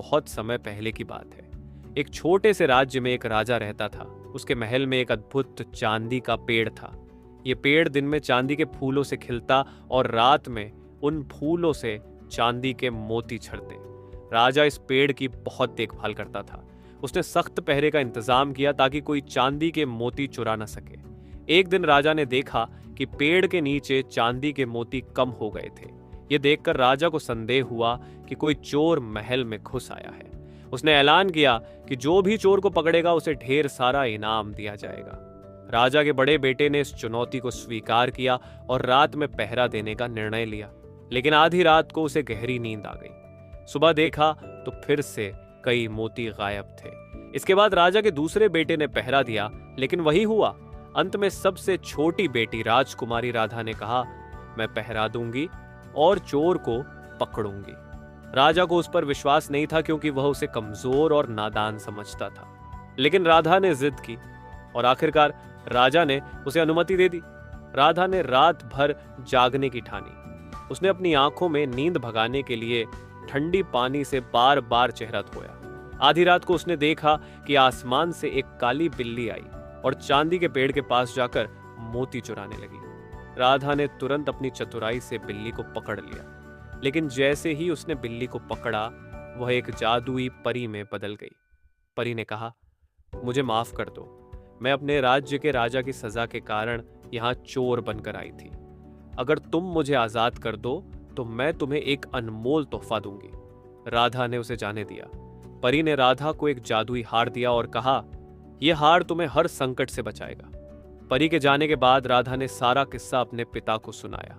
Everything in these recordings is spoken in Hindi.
बहुत समय पहले की बात है। एक छोटे से राज्य में एक राजा रहता था। उसके महल में एक अद्भुत चांदी का पेड़ था। ये पेड़ दिन में चांदी के फूलों से खिलता और रात में उन फूलों से चांदी के मोती झड़ते। राजा इस पेड़ की बहुत देखभाल करता था। उसने सख्त पहरे का इंतजाम किया ताकि कोई चांदी के मोती चुरा न सके। एक दिन राजा ने देखा कि पेड़ के नीचे चांदी के मोती कम हो गए थे। यह देखकर राजा को संदेह हुआ कि कोई चोर महल में घुस आया है। उसने ऐलान किया कि जो भी चोर को पकड़ेगा उसे ढेर सारा इनाम दिया जाएगा। राजा के बड़े बेटे ने इस चुनौती को स्वीकार किया और रात में पहरा देने का निर्णय लिया। लेकिन आधी रात को उसे गहरी नींद आ गई। सुबह देखा तो फिर से कई मोती गायब थे। इसके बाद राजा के दूसरे बेटे ने पहरा दिया, लेकिन वही हुआ। अंत में सबसे छोटी बेटी राजकुमारी राधा ने कहा, मैं पहरा दूंगी और चोर को पकड़ूंगी। राजा को उस पर विश्वास नहीं था क्योंकि वह उसे कमजोर और नादान समझता था। लेकिन राधा ने जिद की और आखिरकार राजा ने उसे अनुमति दे दी। राधा ने रात भर जागने की ठानी। उसने अपनी आंखों में नींद भगाने के लिए ठंडी पानी से बार बार चेहरा धोया। आधी रात को उसने देखा कि आसमान से एक काली बिल्ली आई और चांदी के पेड़ के पास जाकर मोती चुराने लगी। राधा ने तुरंत अपनी चतुराई से बिल्ली को पकड़ लिया, लेकिन जैसे ही उसने बिल्ली को पकड़ा, वह एक जादुई परी में बदल गई। परी ने कहा, मुझे माफ कर दो, मैं अपने राज्य के राजा की सजा के कारण यहाँ चोर बनकर आई थी। अगर तुम मुझे आजाद कर दो तो मैं तुम्हें एक अनमोल तोहफा दूंगी। राधा ने उसे जाने दिया। परी ने राधा को एक जादुई हार दिया और कहा, यह हार तुम्हें हर संकट से बचाएगा। परी के जाने के बाद राधा ने सारा किस्सा अपने पिता को सुनाया।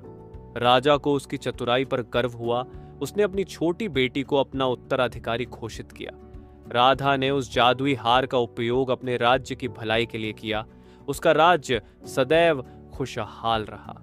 राजा को उसकी चतुराई पर गर्व हुआ। उसने अपनी छोटी बेटी को अपना उत्तराधिकारी घोषित किया। राधा ने उस जादुई हार का उपयोग अपने राज्य की भलाई के लिए किया। उसका राज्य सदैव खुशहाल रहा।